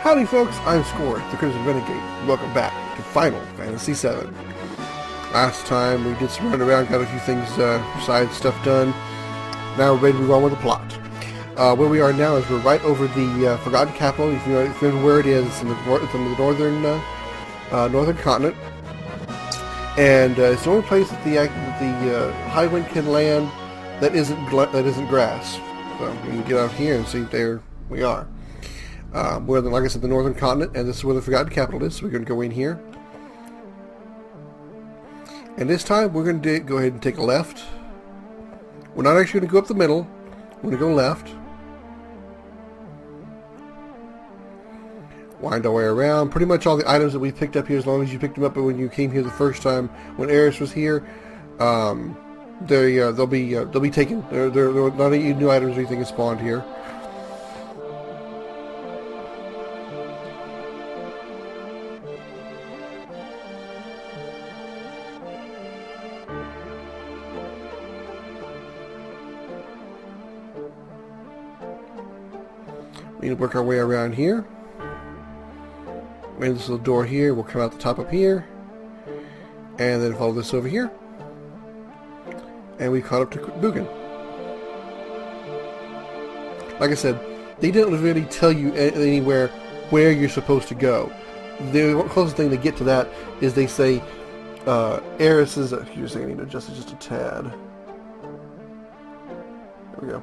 Howdy folks, I'm Scoryth, the Crimson Renegade. Welcome back to Final Fantasy VII. Last time we did some running around, got a few things, side stuff done. Now we're ready to move on with the plot. Where we are now is we're right over the Forgotten Capital. If you know where it is, it's in the northern continent. And it's the only place that the High Wind can land that isn't grass. So we can get out here and see there we are. We're, like I said, the northern continent, and this is where the Forgotten Capital is, so we're going to go in here. And this time, we're going to go ahead and take a left. We're not actually going to go up the middle. We're going to go left. Wind our way around. Pretty much all the items that we picked up here, as long as you picked them up when you came here the first time, when Aeris was here, they'll be taken. They're not any new items or anything is spawned here. We need to work our way around here. We have this little door here. We'll come out the top up here. And then follow this over here. And we caught up to Bugan. Like I said, they didn't really tell you anywhere where you're supposed to go. The closest thing they get to that is they say, Aeris is... Excuse me a second, I need to adjust it just a tad. There we go.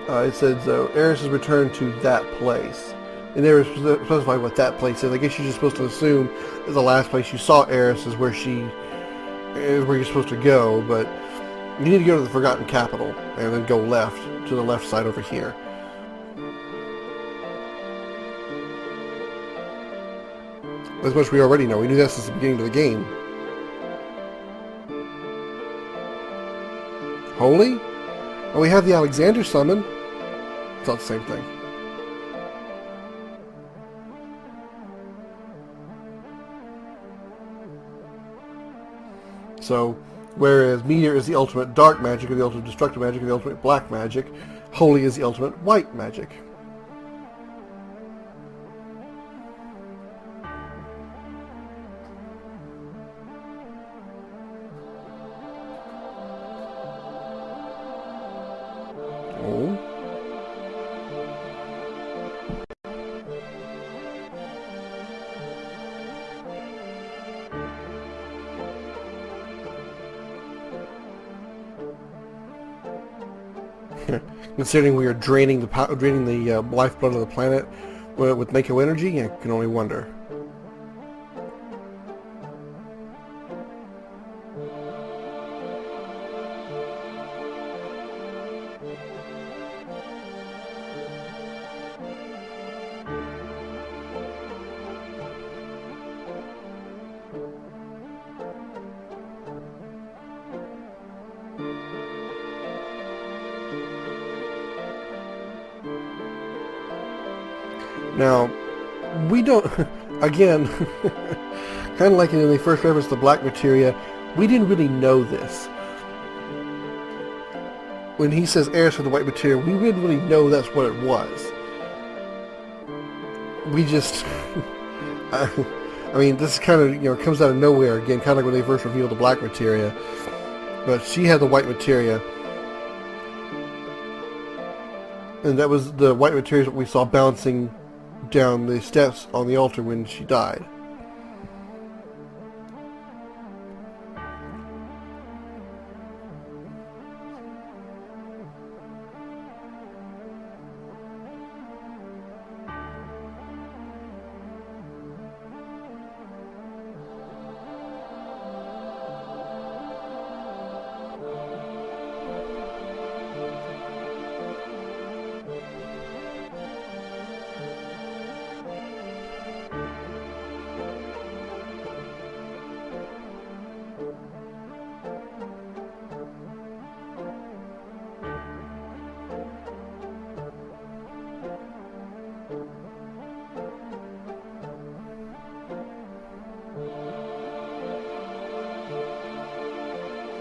It says, Aeris has returned to that place. And they were specifying what that place is. I guess you're just supposed to assume that the last place you saw Aeris is where you're supposed to go, but you need to go to the Forgotten Capital, and then go left, to the left side over here. As much we already know. We knew that since the beginning of the game. Holy? Well, we have the Alexander summon. It's all the same thing. So, whereas Meteor is the ultimate dark magic, or the ultimate destructive magic, or the ultimate black magic, Holy is the ultimate white magic. Oh. Considering we are draining the lifeblood of the planet with Mako energy, I can only wonder. Now, we don't, again, kind of like when they first referenced the black materia, we didn't really know this. When he says Aeris for the white materia, we didn't really know that's what it was. We just, I mean, this is kind of, comes out of nowhere again, kind of like when they first revealed the black materia. But she had the white materia. And that was the white materia that we saw bouncing down the steps on the altar when she died.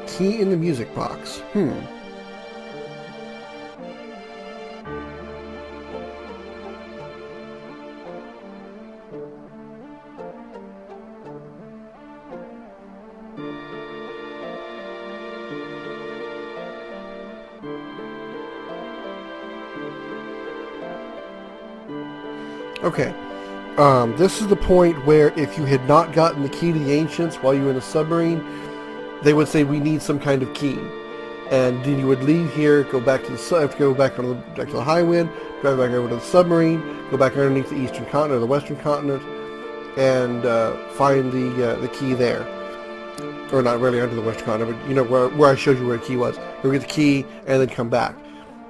Key in the music box. Okay. This is the point where if you had not gotten the key to the Ancients while you were in the submarine, they would say we need some kind of key. And then you would leave here, go back to back to the high wind, drive back over to the submarine, go back underneath the eastern continent or the western continent, and find the key there. Or not really under the western continent, but you know where I showed you where the key was. Go get the key and then come back.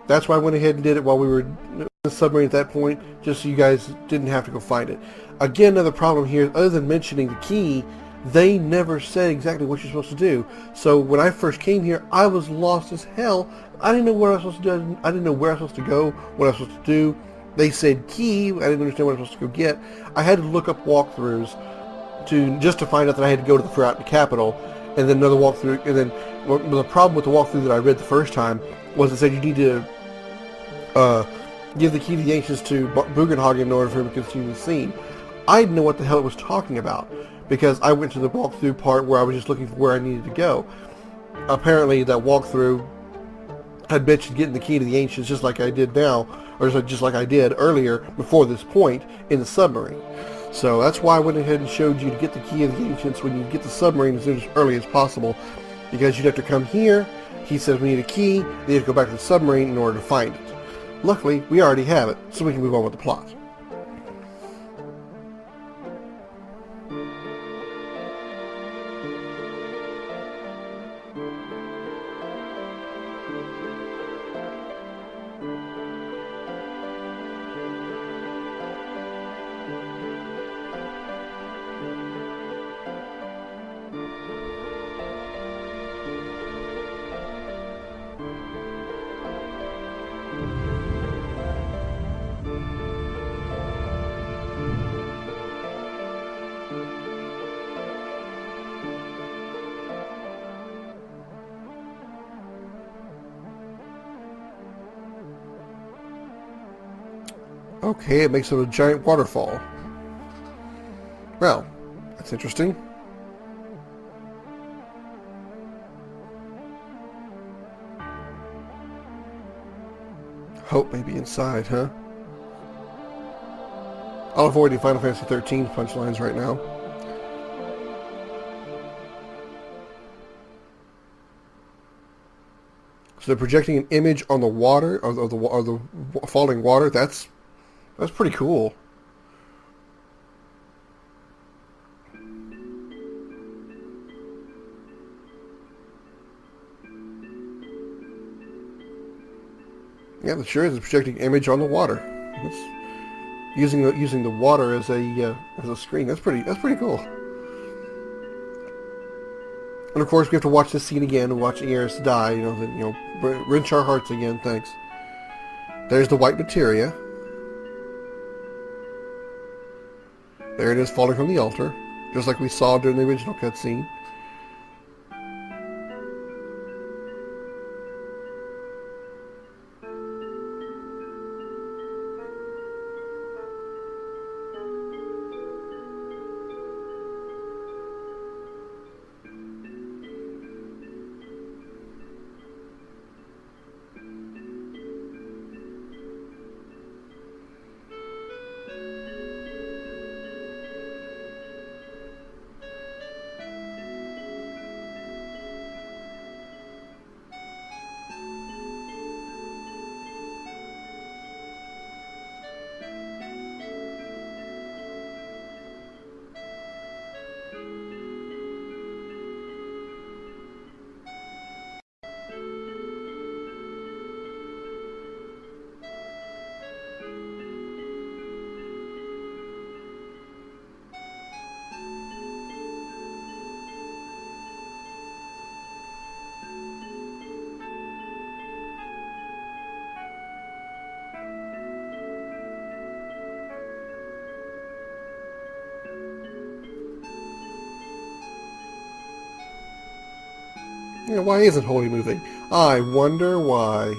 That's why I went ahead and did it while we were in the submarine at that point, just so you guys didn't have to go find it. Again, another problem here, other than mentioning the key, they never said exactly what you're supposed to do. So when I first came here, I was lost as hell. I didn't know what I was supposed to do. I didn't know where I was supposed to go, what I was supposed to do. They said key. I didn't understand what I was supposed to go get. I had to look up walkthroughs just to find out that I had to go to the Forgotten Capital, and then another walkthrough. And then the problem with the walkthrough that I read the first time was it said you need to give the key to the Ancients to Bugenhagen in order for him to continue the scene. I didn't know what the hell it was talking about, because I went to the walkthrough part where I was just looking for where I needed to go. Apparently that walkthrough had mentioned getting the key to the Ancients just like I did now, or just like I did earlier before this point in the submarine. So that's why I went ahead and showed you to get the key of the Ancients when you get the submarine as early as possible, because you'd have to come here. He says we need a key, then you have to go back to the submarine in order to find it. Luckily, we already have it, so we can move on with the plot. Okay, it makes it a giant waterfall. Well, that's interesting. Hope may be inside, huh? I'll avoid the Final Fantasy 13 punchlines right now. So they're projecting an image on the water, of the falling water. That's pretty cool. Yeah, the sure is a projecting image on the water. It's using the water as a screen. That's pretty cool. And of course, we have to watch this scene again and watch Eris die. Wrench our hearts again. Thanks. There's the white materia. There it is, falling from the altar, just like we saw during the original cutscene. Why isn't Holy moving? I wonder why.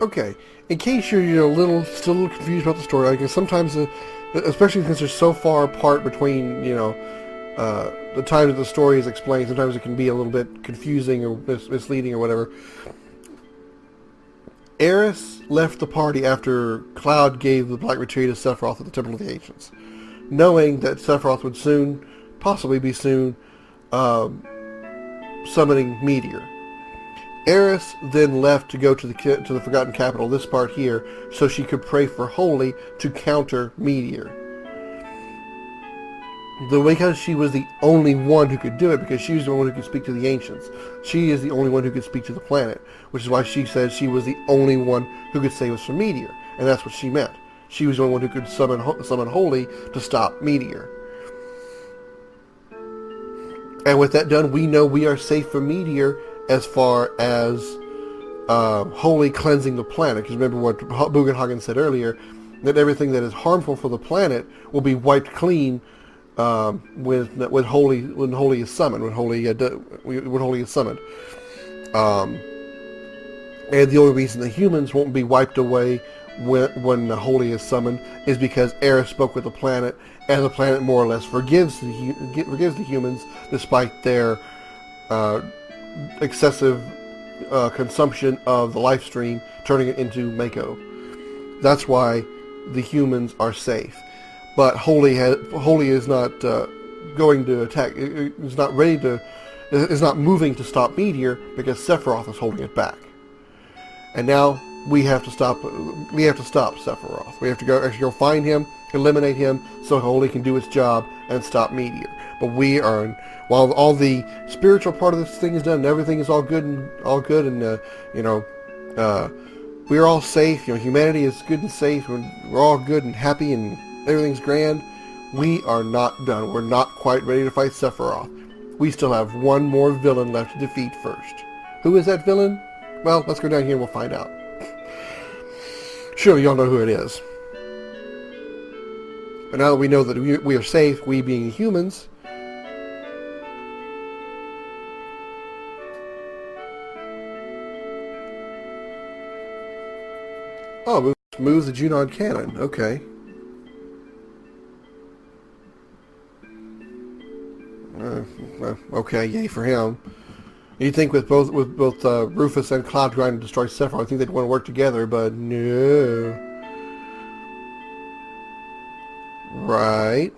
Okay, in case you're still a little confused about the story, because sometimes especially since they're so far apart between, you know, the times that the story is explained. Sometimes it can be a little bit confusing or misleading or whatever. Eris left the party after Cloud gave the Black Retreat to Sephiroth at the Temple of the Ancients, knowing that Sephiroth would soon, possibly be soon, summoning Meteor. Eris then left to go to the Forgotten Capital, this part here, so she could pray for Holy to counter Meteor. Because she was the only one who could do it, because she was the one who could speak to the Ancients. She is the only one who could speak to the planet, which is why she said she was the only one who could save us from Meteor, and that's what she meant. She was the only one who could summon Holy to stop Meteor. And with that done, we know we are safe from Meteor as far as Holy cleansing the planet. Because remember what Bugenhagen said earlier, that everything that is harmful for the planet will be wiped clean when Holy is summoned. When Holy is summoned. And the only reason the humans won't be wiped away when the Holy is summoned is because Eris spoke with the planet, and the planet more or less forgives the humans despite their excessive consumption of the life stream, turning it into Mako. That's why the humans are safe. But Holy is not going to attack. Is not ready to. Is not moving to stop Meteor because Sephiroth is holding it back. And now we have to stop. We have to stop Sephiroth. We have to actually go find him, eliminate him, so Holy can do its job and stop Meteor. But we are, while all the spiritual part of this thing is done, and everything is all good, and we are all safe. You know, humanity is good and safe, and we're all good and happy, and everything's grand. We are not done. We're not quite ready to fight Sephiroth. We still have one more villain left to defeat first. Who is that villain? Well, let's go down here and we'll find out. Surely y'all know who it is. But now that we know that we are safe, we being humans, oh, moves the Junon cannon. Okay. Okay, yay for him. You'd think with both Rufus and Cloud trying to destroy Sephiroth, I think they'd want to work together, but no. Right.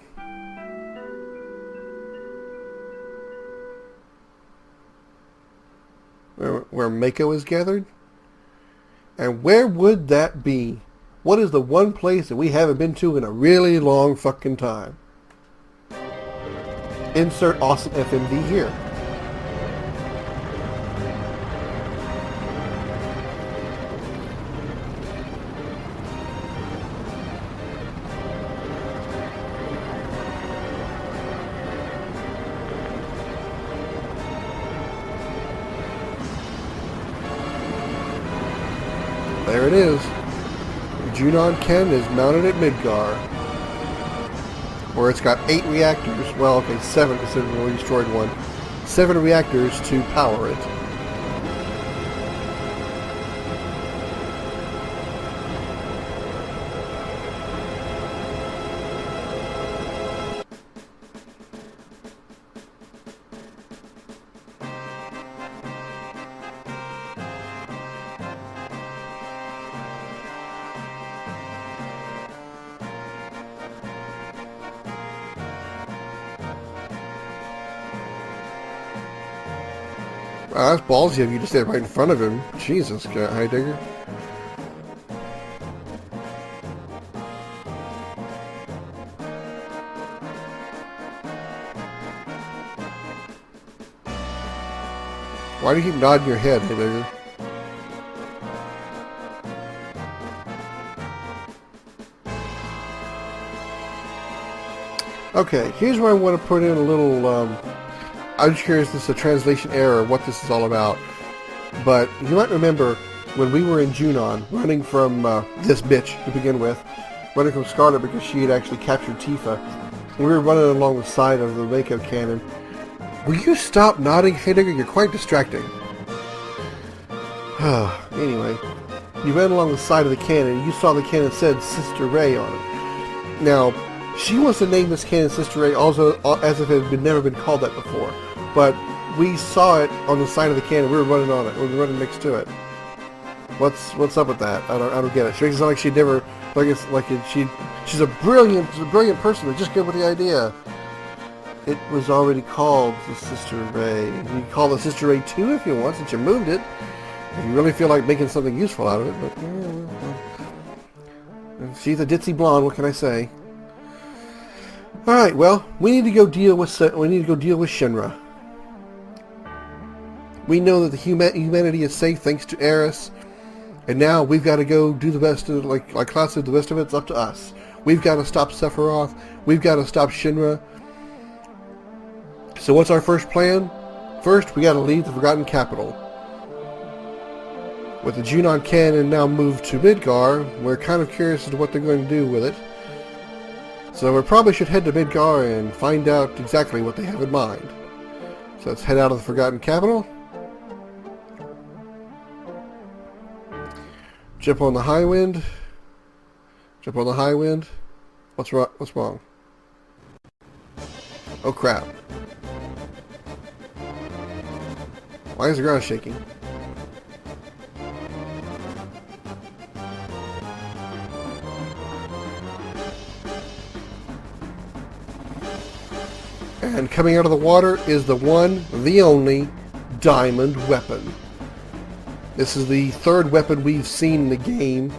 Where Mako is gathered? And where would that be? What is the one place that we haven't been to in a really long fucking time? Insert awesome FMV here. There it is. Junon Ken is mounted at Midgar, where it's got 8 reactors. Well, okay, 7 considering we destroyed one. 7 reactors to power it. Wow, that's ballsy of you to stand right in front of him. Jesus, Heidegger. Why do you keep nodding your head, Heidegger? Okay, here's where I want to put in a little, I'm just curious if this is a translation error, what this is all about. But you might remember when we were in Junon, running from this bitch to begin with, running from Scarlet because she had actually captured Tifa. We were running along the side of the Mako cannon. Will you stop nodding, Heidegger? You're quite distracting. Anyway, you ran along the side of the cannon and you saw the cannon said Sister Ray on it. Now, she wants to name this cannon Sister Ray also as if it had never been called that before. But we saw it on the side of the cannon. We were running on it. We were running next to it. What's up with that? I don't get it. She makes it sound like she'd never she's a brilliant person that just came up with the idea. It was already called the Sister Ray. You can call it Sister Ray 2 if you want, since you moved it. If you really feel like making something useful out of it, but she's a ditzy blonde. What can I say? All right. Well, we need to go deal with Shinra. We know that the humanity is safe thanks to Eris, and now we've got to go do the best of like Klaus said. The rest of it's up to us. We've got to stop Sephiroth. We've got to stop Shinra. So what's our first plan? First, we got to leave the Forgotten Capital. With the Junon cannon now moved to Midgar, we're kind of curious as to what they're going to do with it. So we probably should head to Midgar and find out exactly what they have in mind. So let's head out of the Forgotten Capital. Jump on the high wind. Jump on the high wind. What's wrong? Oh crap. Why is the ground shaking? And coming out of the water is the one, the only, diamond weapon. This is the third weapon we've seen in the game.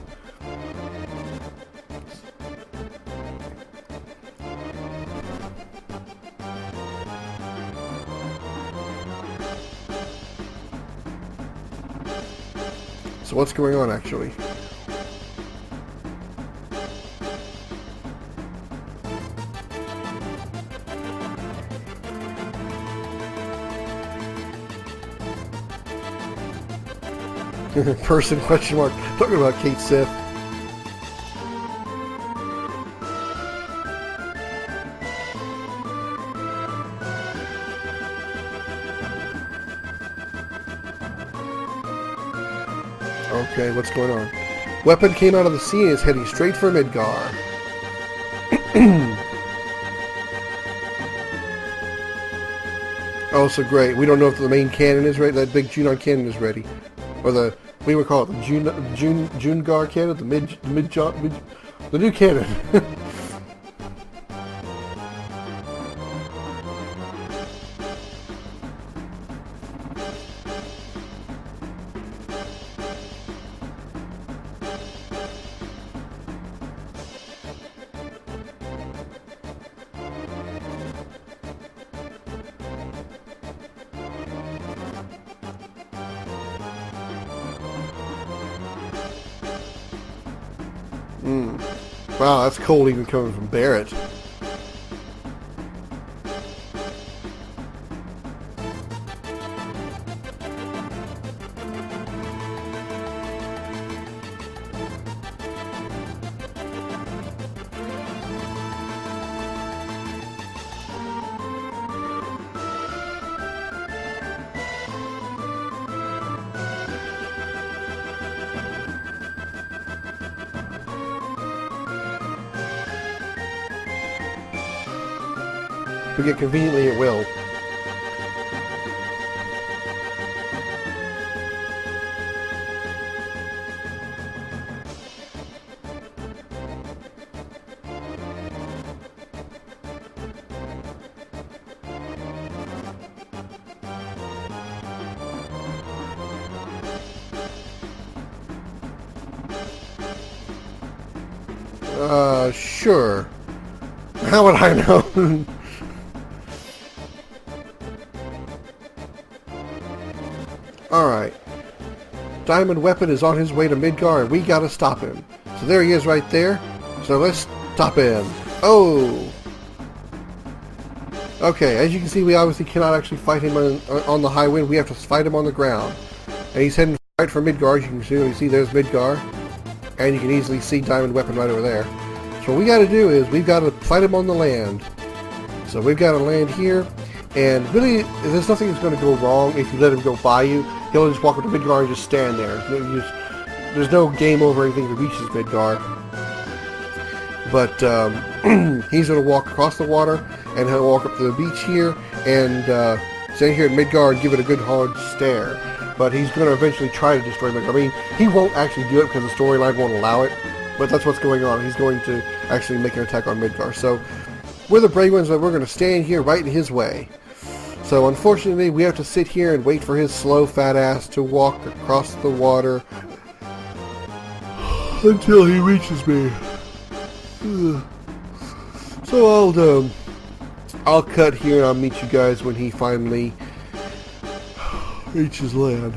So what's going on actually? Person question mark talking about Kate Sith. Okay, what's going on? Weapon came out of the sea and is heading straight for Midgar. Oh, so great. We don't know if the main cannon is ready. That big Junon cannon is ready. Or the, we would call it the Jungar cannon, the new cannon. Wow, that's cold even coming from Barrett. We get conveniently at will. Sure. How would I know? Alright. Diamond Weapon is on his way to Midgar and we gotta stop him. So there he is right there. So let's stop him. Oh! Okay, as you can see, we obviously cannot actually fight him on the high wind. We have to fight him on the ground. And he's heading right for Midgar. As you can see there's Midgar. And you can easily see Diamond Weapon right over there. So what we gotta do is, we've got to fight him on the land. So we've got to land here. And really, there's nothing that's going to go wrong if you let him go by you. He'll just walk up to Midgar and just stand there. There's no game over or anything that reaches Midgar. but he's going to walk across the water, and he'll walk up to the beach here, and stand here at Midgar and give it a good hard stare. But he's going to eventually try to destroy Midgar. I mean, he won't actually do it because the storyline won't allow it, but that's what's going on. He's going to actually make an attack on Midgar. So we're the brave ones, but we're going to stand here right in his way. So unfortunately, we have to sit here and wait for his slow fat ass to walk across the water until he reaches me. So I'll cut here and I'll meet you guys when he finally reaches land.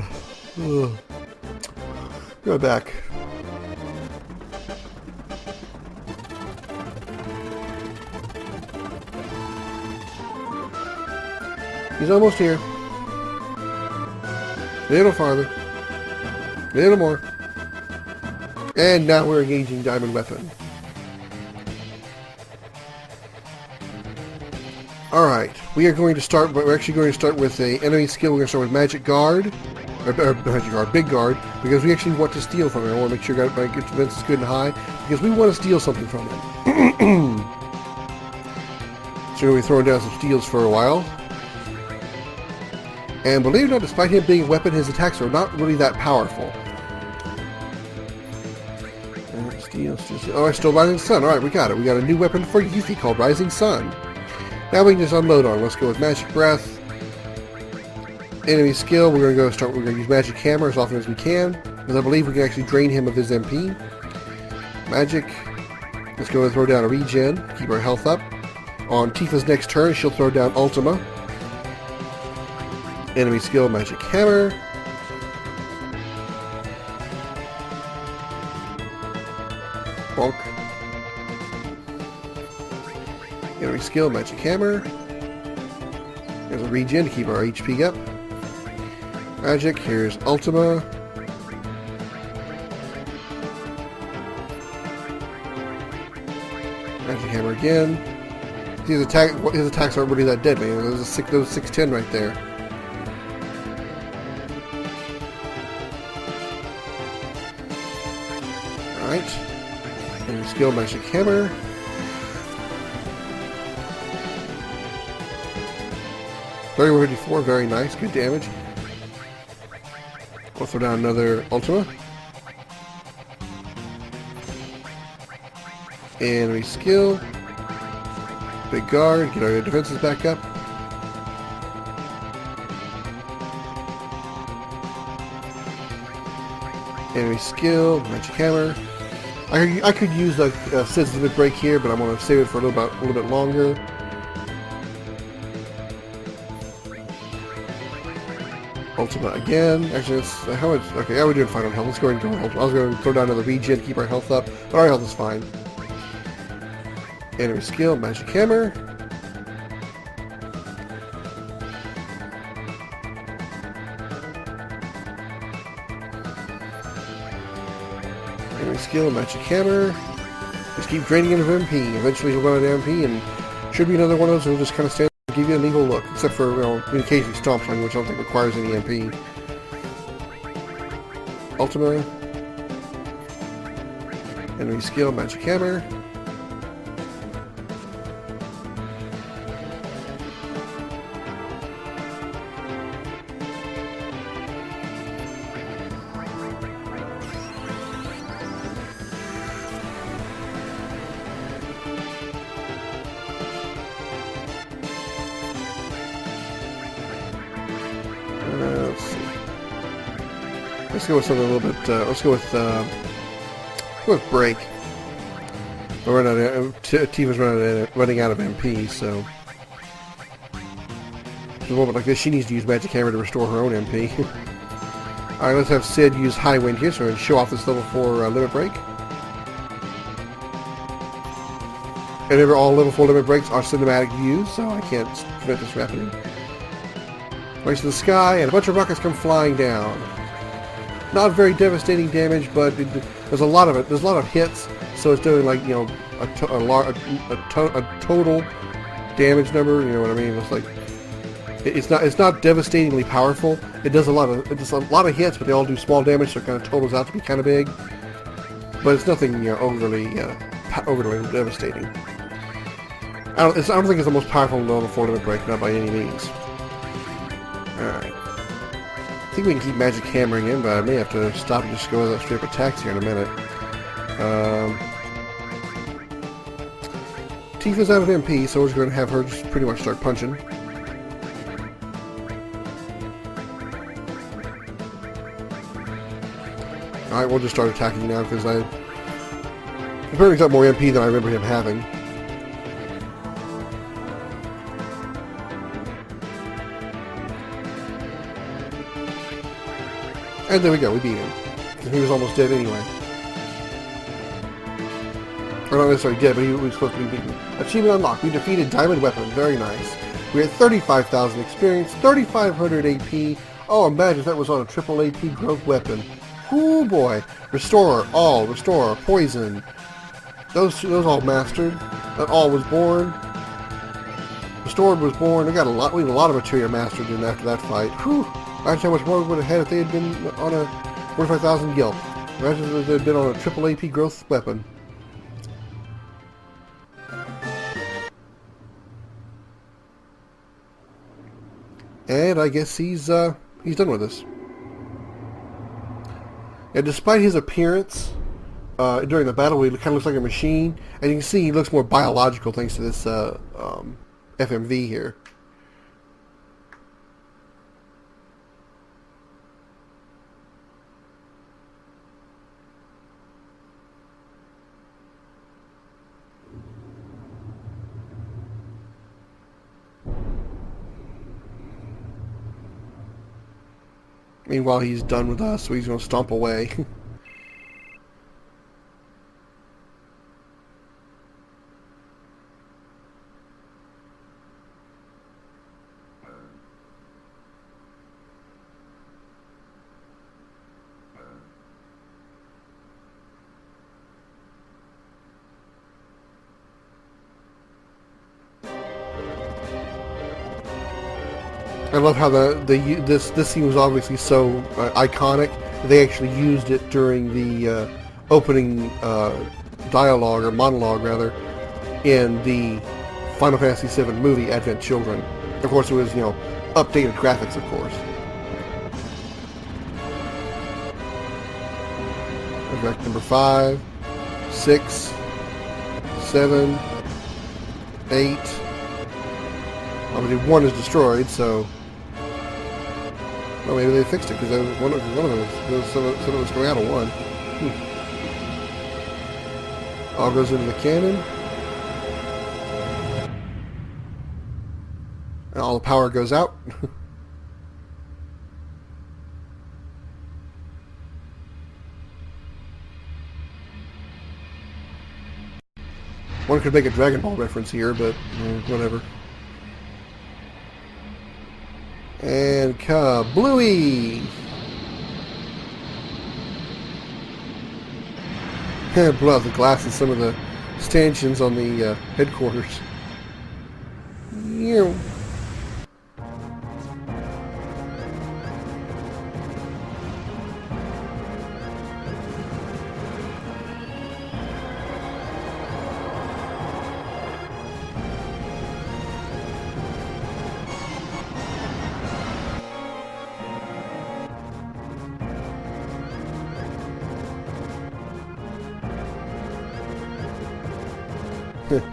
Go back. He's almost here. A little farther. A little more. And now we're engaging Diamond Weapon. Alright, we are going to start, we're actually going to start with a enemy skill. We're going to start with Magic Guard. Or Magic Guard, Big Guard, because we actually want to steal from him. I want to make sure my defense is good and high, because we want to steal something from him. So we'll be throwing down some steals for a while. And believe it or not, despite him being a weapon, his attacks are not really that powerful. Oh, I stole Rising Sun. Alright, we got it. We got a new weapon for Yuffie called Rising Sun. Now we can just unload on. Let's go with Magic Breath. Enemy skill, we're going to use Magic Hammer as often as we can, because I believe we can actually drain him of his MP. Magic. Let's go and throw down a regen, keep our health up. On Tifa's next turn, she'll throw down Ultima. Enemy skill, Magic Hammer. Bonk. Enemy skill, Magic Hammer. There's a regen to keep our HP up. Magic, here's Ultima. Magic Hammer again. His attacks aren't really that deadly. There's a 610 right there. Alright. Enemy skill, Magic Hammer. $31.54, very nice, good damage. We'll throw down another Ultima. Enemy skill. Big Guard, get our defenses back up. Enemy skill, Magic Hammer. I could use a Sid's Limit Break here, but I'm going to save it for a little bit longer. Ultima again. Actually, it's how much? Okay, yeah, we're doing fine on health. Let's go ahead and go Ultima. I was going to throw down another regen, keep our health up, but our health is fine. Enemy skill, Magic Hammer. Enemy skill, Magic Hammer. Just keep draining him of MP. Eventually he'll run out of MP, and should be another one of those who'll just kind of stand and give you an evil look. Except for, you know, occasionally Stomp Sling, which I don't think requires any MP. Ultima. Enemy skill, Magic Hammer. Let's see. Let's go with something a little bit. Let's go with Break. We're Tifa's running out of MP, so in a moment like this, she needs to use Magic Hammer to restore her own MP. All right, let's have Sid use High Wind here, so we're going to show off this level 4 Limit Break. And remember, all level 4 Limit Breaks are cinematic views, so I can't prevent this from happening. Race to the sky, and a bunch of rockets come flying down. Not very devastating damage, but there's a lot of it. There's a lot of hits, so it's doing like, you know, a total damage number. You know what I mean? It's like it's not devastatingly powerful. It does a lot of hits, but they all do small damage, so it kind of totals out to be kind of big. But it's nothing, you know, overly overly devastating. I don't think it's the most powerful level 4 limit break, not by any means. Alright. I think we can keep magic hammering in, but I may have to stop and just go with straight up attacks here in a minute. Tifa's out of MP, so we're just going to have her just pretty much start punching. Alright, we'll just start attacking now, because apparently he's got more MP than I remember him having. And there we go, we beat him. Because he was almost dead anyway. Or not necessarily dead, but he was supposed to be beaten. Achievement unlocked. We defeated Diamond Weapon. Very nice. We had 35,000 experience, 3,500 AP. Oh, imagine if that was on a triple AP growth weapon. Ooh boy. Restore, all, restore, poison. Those all mastered. That all was born. Restored was born. We had a lot of materia mastered in after that fight. Whew. Imagine how much more we would have had if they had been on a 45,000 gil. Imagine if they had been on a triple AP growth weapon. And I guess he's done with us. And despite his appearance during the battle, he kind of looks like a machine, and you can see he looks more biological thanks to this FMV here. Meanwhile, he's done with us, so he's going to stomp away. I love how this scene was obviously so iconic. They actually used it during the opening dialogue, or monologue rather, in the Final Fantasy VII movie, Advent Children. Of course, it was, you know, updated graphics, of course. Effect number 5, 6, 7, 8. Obviously, 1 is destroyed, so. Well, maybe they fixed it because one of them was some of it was going out of 1. All goes into the cannon. And all the power goes out. One could make a Dragon Ball reference here, but whatever. And kablooey! Blow out the glass in some of the stanchions on the headquarters. Ew.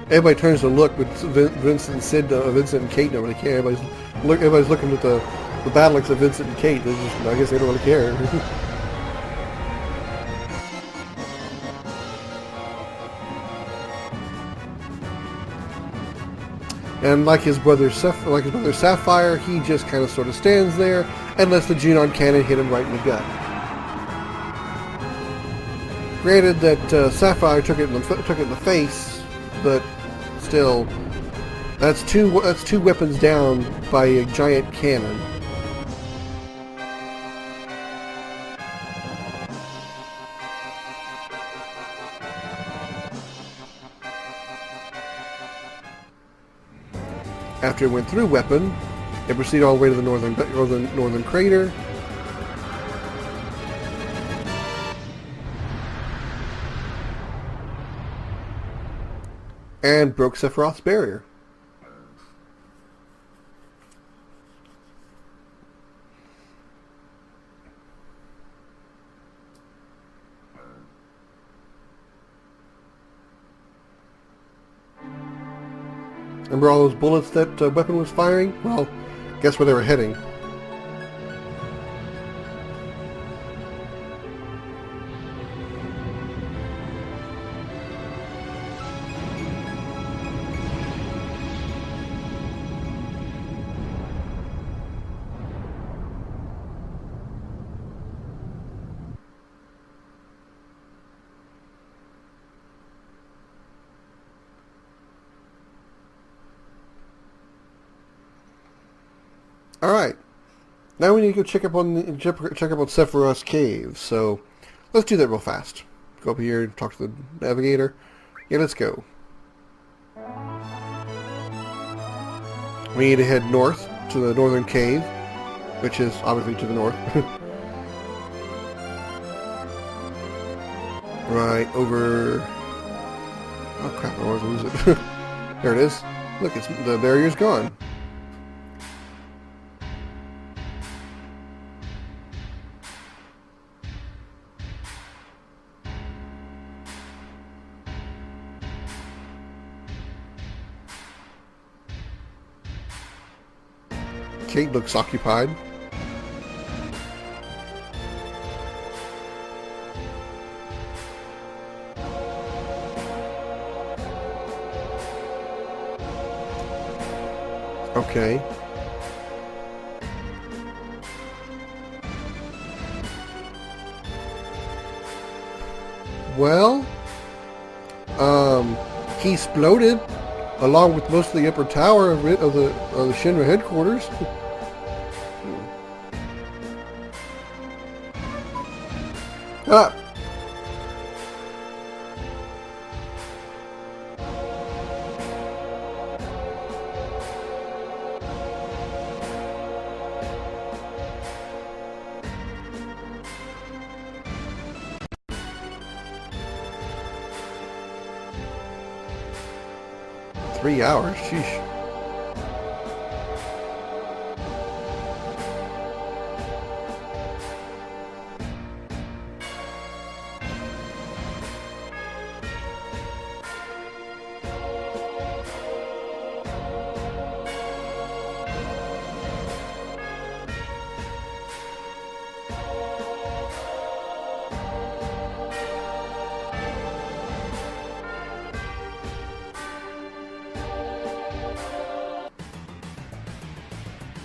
Everybody turns to look, but Vincent and Kate don't really care. Everybody's looking at the battle except Vincent and Kate. I guess they don't really care. And like his brother Sapphire, he just kind of sort of stands there and lets the Junon cannon hit him right in the gut. Granted that Sapphire took it in the face. But still, that's two weapons down by a giant cannon. After it went through weapon, it proceeded all the way to the northern crater. and broke Sephiroth's barrier. Remember all those bullets that weapon was firing? Well, guess where they were heading. Alright, now we need to go check up on Sephiroth's cave, so let's do that real fast. Go up here and talk to the navigator. Yeah, let's go. We need to head north to the northern cave, which is obviously to the north. Right, over... Oh crap, I always lose it. There it is. Look, the barrier's gone. Kate looks occupied. Okay. Well, he exploded along with most of the upper tower of the Shinra headquarters. Ah! 3 hours? Sheesh.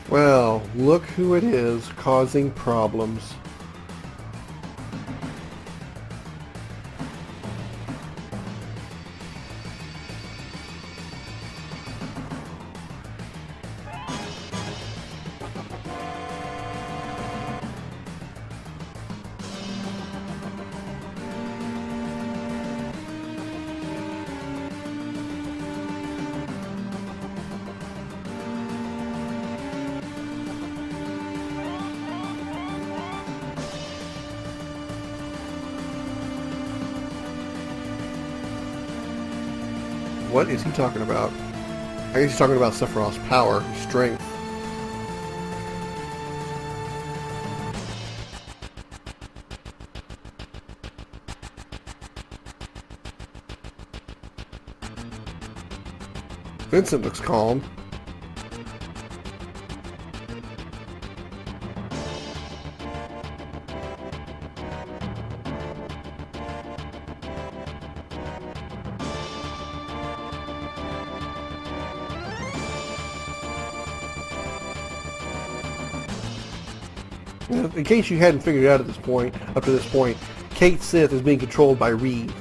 Well, look who it is causing problems. What is he talking about? I guess he's talking about Sephiroth's power, strength. Vincent looks calm. In case you hadn't figured it out at this point, up to this point, Cait Sith is being controlled by Reeve.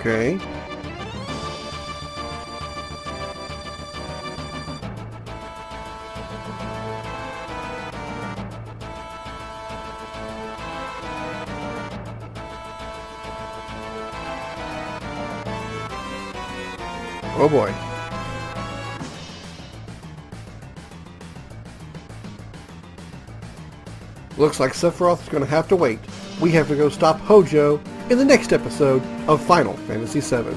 Okay. Oh boy. Looks like Sephiroth is going to have to wait. We have to go stop Hojo in the next episode of Final Fantasy VII.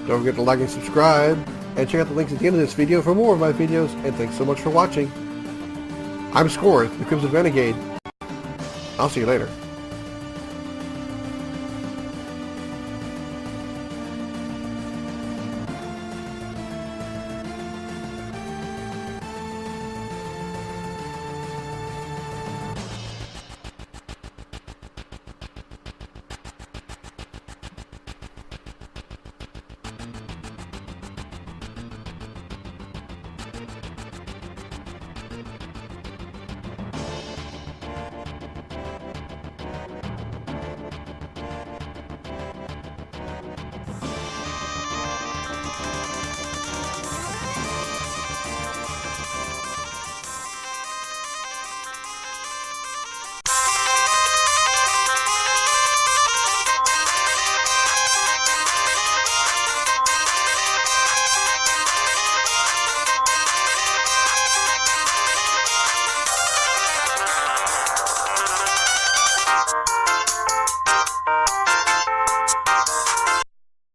Don't forget to like and subscribe, and check out the links at the end of this video for more of my videos, and thanks so much for watching. I'm Scoryth, the Crimson Renegade. I'll see you later.